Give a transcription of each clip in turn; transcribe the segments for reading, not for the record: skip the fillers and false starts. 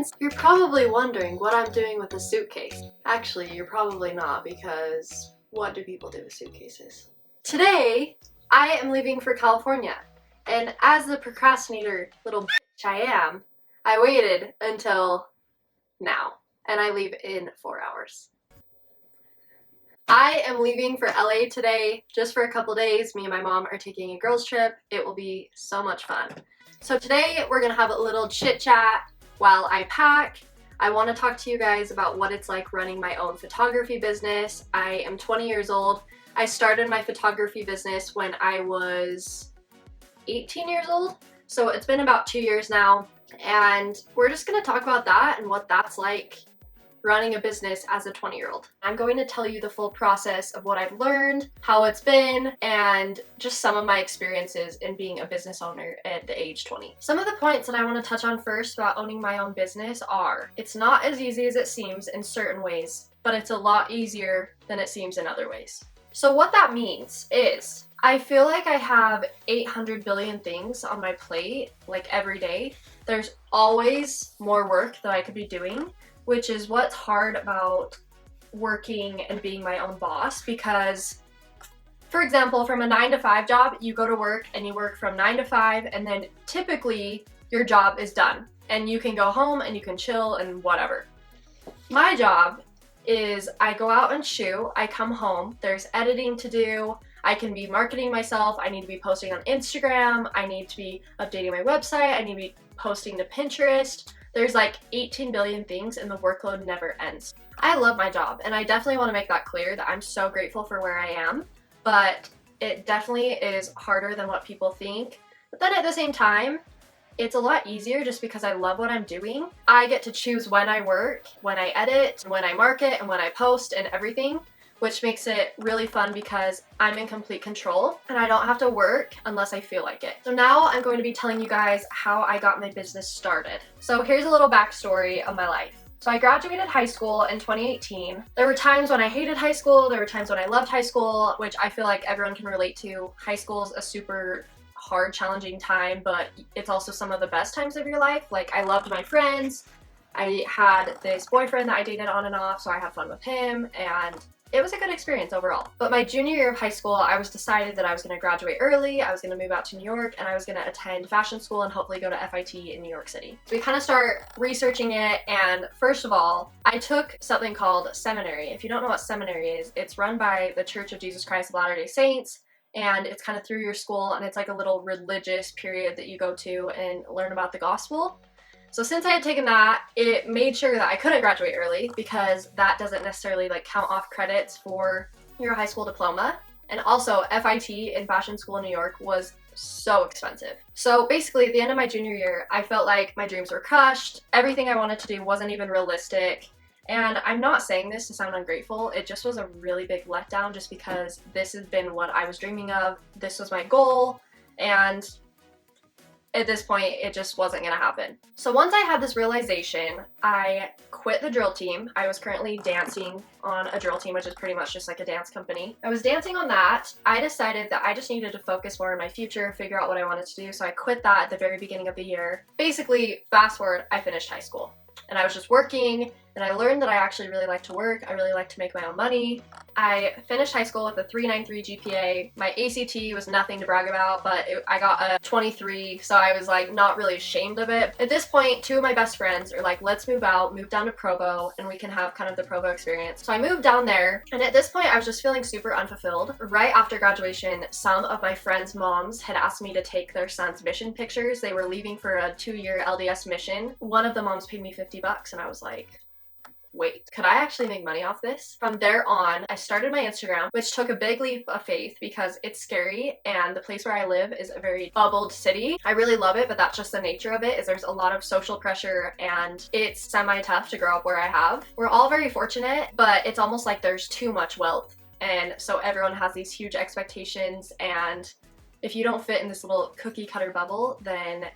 friends! You're probably wondering what I'm doing with a suitcase. Actually, you're probably not, because what do people do with suitcases? Today, I am leaving for California, and as the procrastinator little bitch I am, I waited until now, and I leave in 4 hours. I am leaving for LA today, just for a couple days. Me and my mom are taking a girls trip. It will be so much fun. So today we're gonna have a little chit chat while I pack. I want to talk to you guys about what it's like running my own photography business. I am 20 years old. I started my photography business when I was 18 years old. So it's been about 2 years now. And we're just gonna talk about that and what that's like running a business as a 20-year-old. I'm going to tell you the full process of what I've learned, how it's been, and just some of my experiences in being a business owner at the age 20. Some of the points that I want to touch on first about owning my own business are, it's not as easy as it seems in certain ways, but it's a lot easier than it seems in other ways. So what that means is, I feel like I have 800 billion things on my plate, like every day. There's always more work that I could be doing, which is what's hard about working and being my own boss, because, for example, from a 9-to-5 job, you go to work and you work from 9 to 5, and then typically your job is done and you can go home and you can chill and whatever. My job is I go out and shoot, I come home, there's editing to do, I can be marketing myself, I need to be posting on Instagram, I need to be updating my website, I need to be posting to Pinterest. There's like 18 billion things and the workload never ends. I love my job, and I definitely want to make that clear that I'm so grateful for where I am, but it definitely is harder than what people think. But then at the same time, it's a lot easier just because I love what I'm doing. I get to choose when I work, when I edit, when I market, and when I post and everything, which makes it really fun because I'm in complete control and I don't have to work unless I feel like it. So now I'm going to be telling you guys how I got my business started. So here's a little backstory of my life. So I graduated high school in 2018. There were times when I hated high school, there were times when I loved high school, which I feel like everyone can relate to. High school is a super hard, challenging time, but it's also some of the best times of your life. Like, I loved my friends. I had this boyfriend that I dated on and off, so I had fun with him, and it was a good experience overall. But my junior year of high school, I was decided that I was going to graduate early, I was going to move out to New York, and I was going to attend fashion school and hopefully go to FIT in New York City. So we kind of start researching it, and first of all, I took something called seminary. If you don't know what seminary is, it's run by the Church of Jesus Christ of Latter-day Saints, and it's kind of through your school, and it's like a little religious period that you go to and learn about the gospel. So since I had taken that, it made sure that I couldn't graduate early because that doesn't necessarily like count off credits for your high school diploma. And also FIT in fashion school in New York was so expensive. So basically at the end of my junior year, I felt like my dreams were crushed. Everything I wanted to do wasn't even realistic. And I'm not saying this to sound ungrateful, it just was a really big letdown just because this has been what I was dreaming of. This was my goal, and at this point, it just wasn't gonna happen. So once I had this realization, I quit the drill team. I was currently dancing on a drill team, which is pretty much just like a dance company. I was dancing on that. I decided that I just needed to focus more on my future, figure out what I wanted to do, so I quit that at the very beginning of the year. Basically, fast forward, I finished high school. And I was just working, and I learned that I actually really like to work. I really like to make my own money. I finished high school with a 3.93 GPA. My ACT was nothing to brag about, but I got a 23, so I was like not really ashamed of it. At this point, 2 of my best friends are like, let's move out, move down to Provo, and we can have kind of the Provo experience. So I moved down there, and at this point, I was just feeling super unfulfilled. Right after graduation, some of my friends' moms had asked me to take their son's mission pictures. They were leaving for a 2-year LDS mission. One of the moms paid me $50, and I was like, wait, could I actually make money off this? From there on, I started my Instagram, which took a big leap of faith because it's scary, and the place where I live is a very bubbled city. I really love it, but that's just the nature of it, is there's a lot of social pressure, and it's semi-tough to grow up where I have. We're all very fortunate, but it's almost like there's too much wealth, and so everyone has these huge expectations, and if you don't fit in this little cookie cutter bubble, then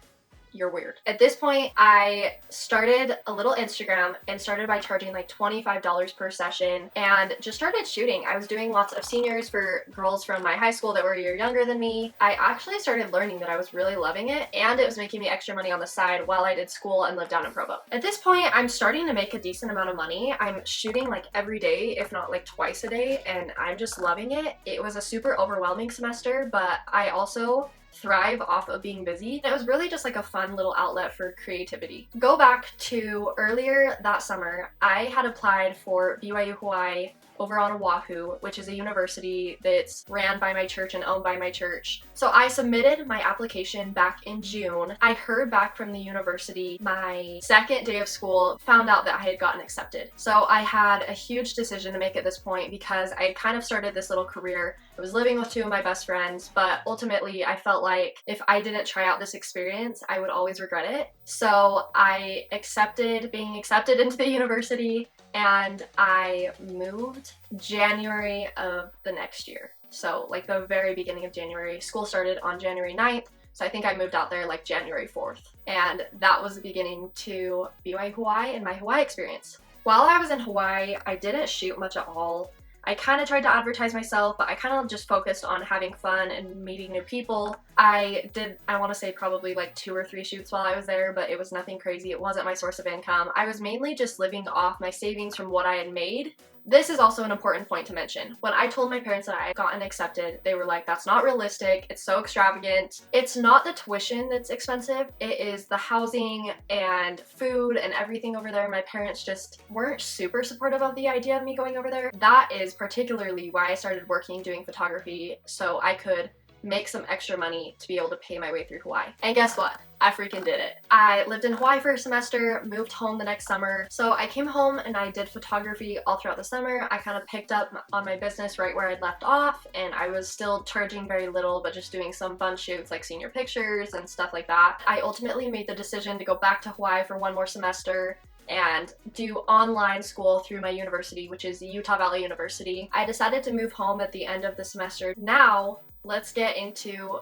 you're weird. At this point, I started a little Instagram and started by charging like $25 per session and just started shooting. I was doing lots of seniors for girls from my high school that were a year younger than me. I actually started learning that I was really loving it, and it was making me extra money on the side while I did school and lived down in Provo. At this point, I'm starting to make a decent amount of money. I'm shooting like every day, if not like twice a day, and I'm just loving it. It was a super overwhelming semester, but I also thrive off of being busy. It was really just like a fun little outlet for creativity. Go back to earlier that summer, I had applied for BYU Hawaii over on Oahu, which is a university that's ran by my church and owned by my church. So I submitted my application back in June. I heard back from the university my second day of school, found out that I had gotten accepted. So I had a huge decision to make at this point because I had kind of started this little career. I was living with two of my best friends, but ultimately I felt like if I didn't try out this experience, I would always regret it. So I accepted being accepted into the university, and I moved January of the next year. So like the very beginning of January. School started on January 9th. So I think I moved out there like January 4th. And that was the beginning to BYU Hawaii and my Hawaii experience. While I was in Hawaii, I didn't shoot much at all. I kind of tried to advertise myself, but I kind of just focused on having fun and meeting new people. I want to say probably like 2 or 3 shoots while I was there, but it was nothing crazy. It wasn't my source of income. I was mainly just living off my savings from what I had made. This is also an important point to mention. When I told my parents that I had gotten accepted, they were like, that's not realistic, it's so extravagant. It's not the tuition that's expensive, it is the housing and food and everything over there. My parents just weren't super supportive of the idea of me going over there. That is particularly why I started working doing photography, so I could make some extra money to be able to pay my way through Hawaii. And guess what? I freaking did it. I lived in Hawaii for a semester, moved home the next summer. So I came home and I did photography all throughout the summer. I kind of picked up on my business right where I'd left off, and I was still charging very little, but just doing some fun shoots like senior pictures and stuff like that. I ultimately made the decision to go back to Hawaii for 1 more semester and do online school through my university, which is Utah Valley University. I decided to move home at the end of the semester. Now, let's get into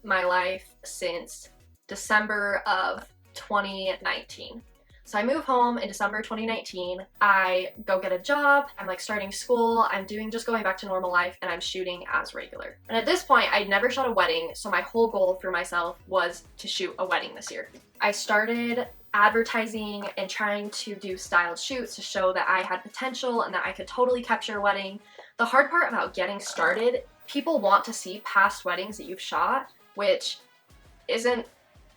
my life since December of 2019. So I move home in December 2019. I go get a job. I'm like starting school. I'm just going back to normal life, and I'm shooting as regular. And at this point, I'd never shot a wedding, so my whole goal for myself was to shoot a wedding this year. I started advertising and trying to do styled shoots to show that I had potential and that I could totally capture a wedding. The hard part about getting started, people want to see past weddings that you've shot, which isn't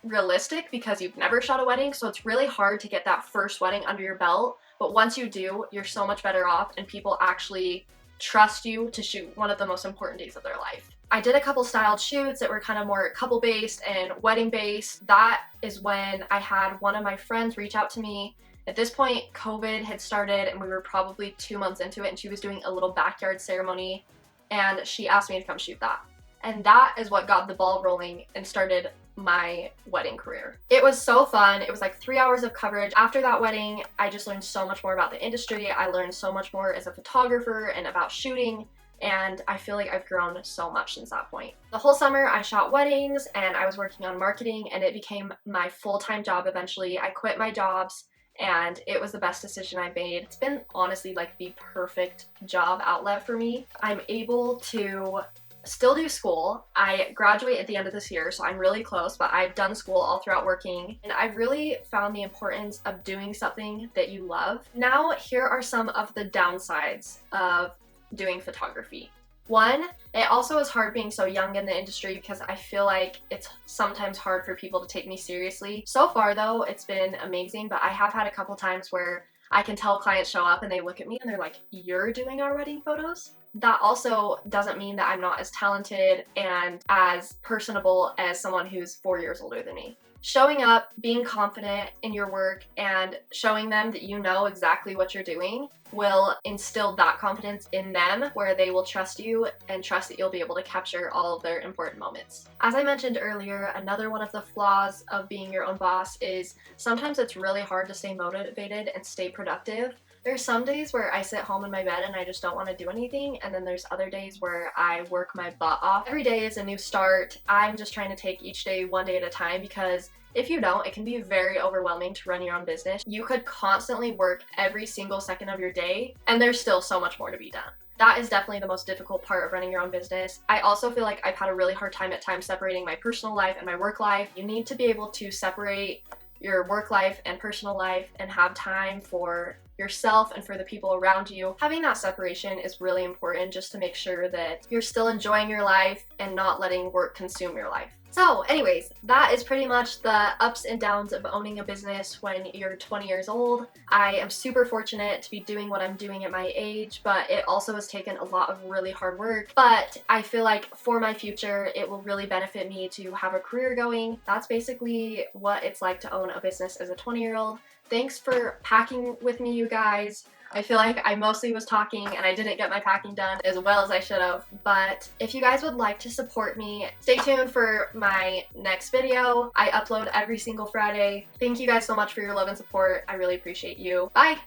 realistic because you've never shot a wedding, so it's really hard to get that first wedding under your belt. But once you do, you're so much better off, and people actually trust you to shoot one of the most important days of their life. I did a couple styled shoots that were kind of more couple based and wedding based. That is when I had one of my friends reach out to me. At this point, COVID had started and we were probably 2 months into it, and she was doing a little backyard ceremony, and she asked me to come shoot that. And that is what got the ball rolling and started my wedding career. It was so fun. It was like 3 hours of coverage. After that wedding, I just learned so much more about the industry. I learned so much more as a photographer and about shooting, and I feel like I've grown so much since that point. The whole summer I shot weddings and I was working on marketing, and it became my full-time job eventually. I quit my jobs, and it was the best decision I made. It's been honestly like the perfect job outlet for me. I'm able to still do school. I graduate at the end of this year, so I'm really close, but I've done school all throughout working, and I've really found the importance of doing something that you love. Now, here are some of the downsides of doing photography. 1, it also is hard being so young in the industry because I feel like it's sometimes hard for people to take me seriously. So far though, it's been amazing, but I have had a couple times where I can tell clients show up and they look at me and they're like, "You're doing our wedding photos?" That also doesn't mean that I'm not as talented and as personable as someone who's 4 years older than me. Showing up, being confident in your work, and showing them that you know exactly what you're doing will instill that confidence in them, where they will trust you and trust that you'll be able to capture all of their important moments. As I mentioned earlier, another one of the flaws of being your own boss is sometimes it's really hard to stay motivated and stay productive. There's some days where I sit home in my bed and I just don't want to do anything, and then there's other days where I work my butt off. Every day is a new start. I'm just trying to take each day one day at a time, because If you don't, it can be very overwhelming to run your own business. You could constantly work every single second of your day, and there's still so much more to be done. That is definitely the most difficult part of running your own business. I also feel like I've had a really hard time at times separating my personal life and my work life. You need to be able to separate your work life and personal life and have time for yourself and for the people around you. Having that separation is really important just to make sure that you're still enjoying your life and not letting work consume your life. So anyways, that is pretty much the ups and downs of owning a business when you're 20 years old. I am super fortunate to be doing what I'm doing at my age, but it also has taken a lot of really hard work. But I feel like for my future, it will really benefit me to have a career going. That's basically what it's like to own a business as a 20-year-old. Thanks for packing with me, you guys. I feel like I mostly was talking and I didn't get my packing done as well as I should have. But if you guys would like to support me, stay tuned for my next video. I upload every single Friday. Thank you guys so much for your love and support. I really appreciate you. Bye!